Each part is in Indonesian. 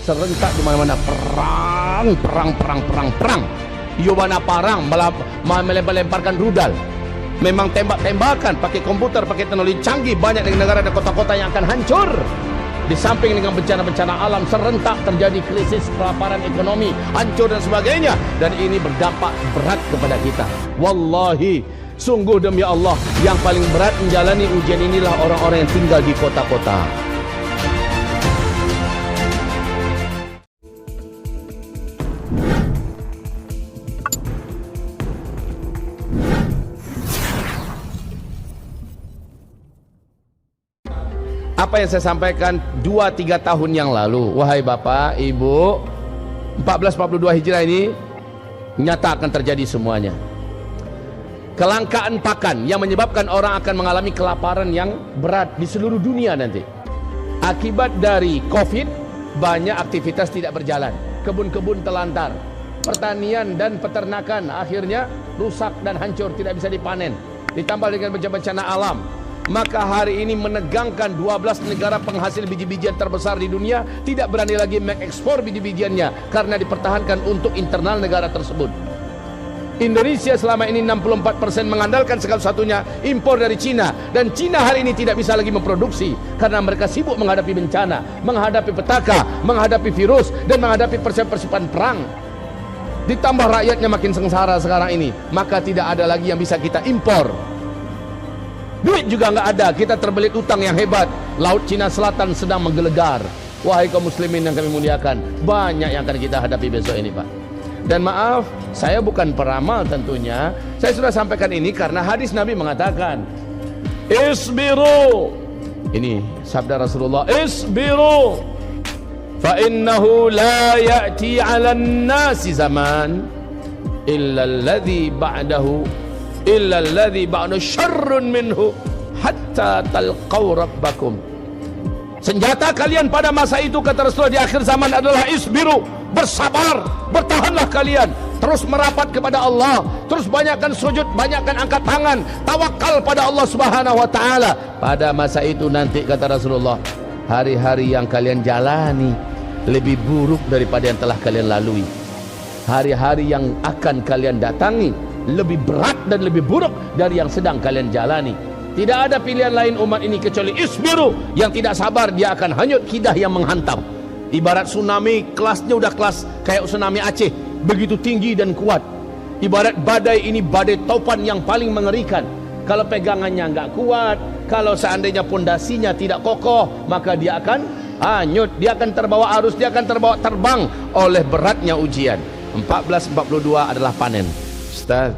serentak di mana-mana, perang. Yobana parang melempar-lemparkan rudal. Memang tembak-tembakan pakai komputer, pakai teknologi canggih. Banyak negara dan kota-kota yang akan hancur. Di samping dengan bencana-bencana alam serentak terjadi krisis kelaparan ekonomi, hancur dan sebagainya. Dan ini berdampak berat kepada kita. Wallahi, sungguh demi Allah, yang paling berat menjalani ujian inilah orang-orang yang tinggal di kota-kota. Apa yang saya sampaikan 2-3 tahun yang lalu, wahai Bapak, Ibu, 1442 Hijrah ini nyata akan terjadi semuanya. Kelangkaan pakan yang menyebabkan orang akan mengalami kelaparan yang berat di seluruh dunia nanti. Akibat dari Covid, banyak aktivitas tidak berjalan, kebun-kebun telantar, pertanian dan peternakan akhirnya rusak dan hancur, tidak bisa dipanen. Ditambah dengan bencana alam, maka hari ini menegangkan 12 negara penghasil biji-bijian terbesar di dunia tidak berani lagi mengekspor biji-bijiannya karena dipertahankan untuk internal negara tersebut. Indonesia selama ini 64% mengandalkan segala satunya impor dari Cina, dan Cina hari ini tidak bisa lagi memproduksi karena mereka sibuk menghadapi bencana, menghadapi petaka, menghadapi virus, dan menghadapi persiapan perang. Ditambah rakyatnya makin sengsara sekarang ini, maka tidak ada lagi yang bisa kita impor. Duit juga nggak ada, kita terbelit utang yang hebat. Laut Cina Selatan sedang menggelegar. Wahai kaum muslimin yang kami muliakan, banyak yang akan kita hadapi besok ini, Pak. Dan maaf, saya bukan peramal tentunya. Saya sudah sampaikan ini karena hadis Nabi mengatakan, Isbiru. Ini sabda Rasulullah, Isbiru, fa innahu la ya'ti 'alan nasi zaman illa alladhi ba'dahu illa alladhi ba'da syarrun minhu hatta talqaw rabbakum. Senjata kalian pada masa itu, kata Rasulullah, di akhir zaman adalah isbiru, bersabar, bertahanlah kalian, terus merapat kepada Allah, terus banyakkan sujud, banyakkan angkat tangan, tawakal pada Allah Subhanahu wa taala. Pada masa itu nanti, kata Rasulullah, hari-hari yang kalian jalani lebih buruk daripada yang telah kalian lalui. Hari-hari yang akan kalian datangi lebih berat dan lebih buruk dari yang sedang kalian jalani. Tidak ada pilihan lain umat ini kecuali isbiru. Yang tidak sabar, dia akan hanyut, kidah yang menghantam. Ibarat tsunami, kelasnya udah kelas kayak tsunami Aceh, begitu tinggi dan kuat. Ibarat badai ini, badai topan yang paling mengerikan. Kalau pegangannya nggak kuat, kalau seandainya pondasinya tidak kokoh, maka dia akan hanyut, dia akan terbawa arus, dia akan terbawa terbang oleh beratnya ujian. 1442 adalah panen. Ustaz,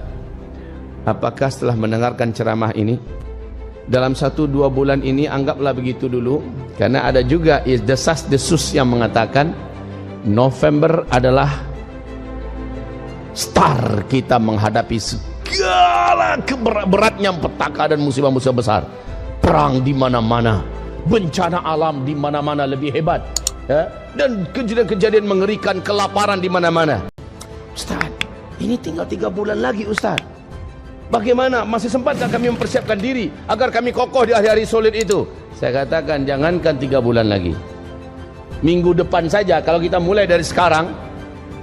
apakah setelah mendengarkan ceramah ini, dalam 1-2 bulan ini anggaplah begitu dulu, karena ada juga desas-desus yang mengatakan November adalah star kita menghadapi segala beratnya petaka dan musibah-musibah besar. Perang di mana-mana, bencana alam di mana-mana lebih hebat, ya? Dan kejadian-kejadian mengerikan, kelaparan di mana-mana. Ustaz, ini tinggal 3 bulan lagi, Ustaz. Bagaimana? Masih sempatkah kami mempersiapkan diri agar kami kokoh di hari-hari sulit itu? Saya katakan, jangankan 3 bulan lagi, minggu depan saja, kalau kita mulai dari sekarang,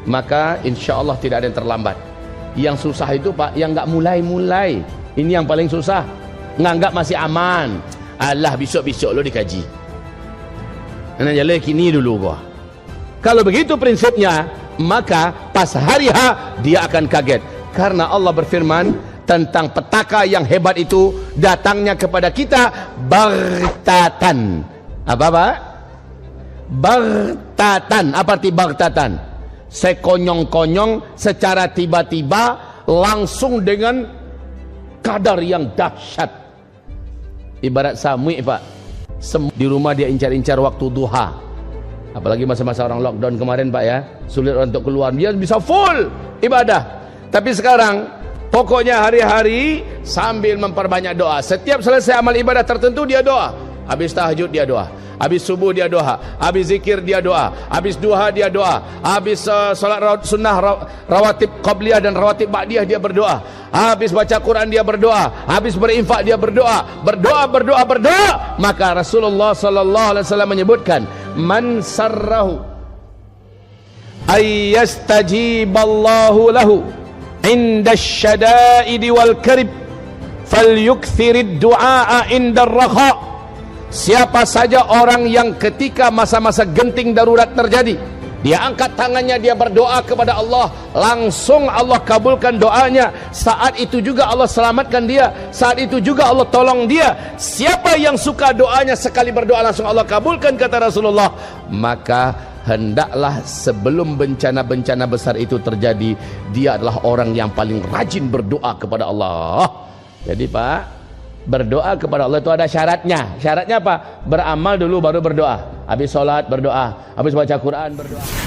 maka insya Allah tidak ada yang terlambat. Yang susah itu, Pak, yang nggak mulai-mulai. Ini yang paling susah. Nganggap masih aman. Alah, besok-besok lo dikaji. Nah, jalan kini dulu gua. Kalau begitu prinsipnya, maka pas hari H dia akan kaget. Karena Allah berfirman tentang petaka yang hebat itu datangnya kepada kita baghtatan. Apa, Pak? Baghtatan. Apa arti baghtatan? Sekonyong-konyong, secara tiba-tiba, langsung dengan kadar yang dahsyat. Ibarat Samui, Pak. Di rumah dia incar-incar waktu duha. Apalagi masa-masa orang lockdown kemarin, Pak, ya. Sulit untuk keluar. Dia bisa full ibadah. Tapi sekarang pokoknya hari-hari sambil memperbanyak doa. Setiap selesai amal ibadah tertentu dia doa. Habis tahajud dia doa, habis subuh dia doa, habis zikir dia doa, habis duha dia doa, habis salat sunnah rawatib qabliyah dan rawatib ba'diyah dia berdoa, habis baca Quran dia berdoa, habis berinfak dia berdoa, berdoa. Maka Rasulullah sallallahu alaihi wasallam menyebutkan, man sarrahu ayyastajiballahu lahu inda syada'idi wal karib falyukthirid du'a inda rakha. Siapa saja orang yang ketika masa-masa genting darurat terjadi, dia angkat tangannya, dia berdoa kepada Allah, langsung Allah kabulkan doanya. Saat itu juga Allah selamatkan dia, saat itu juga Allah tolong dia. Siapa yang suka doanya sekali berdoa langsung Allah kabulkan, kata Rasulullah, maka hendaklah sebelum bencana-bencana besar itu terjadi, dia adalah orang yang paling rajin berdoa kepada Allah. Jadi Pak, berdoa kepada Allah itu ada syaratnya. Syaratnya apa? Beramal dulu baru berdoa. Habis sholat berdoa, habis baca Quran berdoa.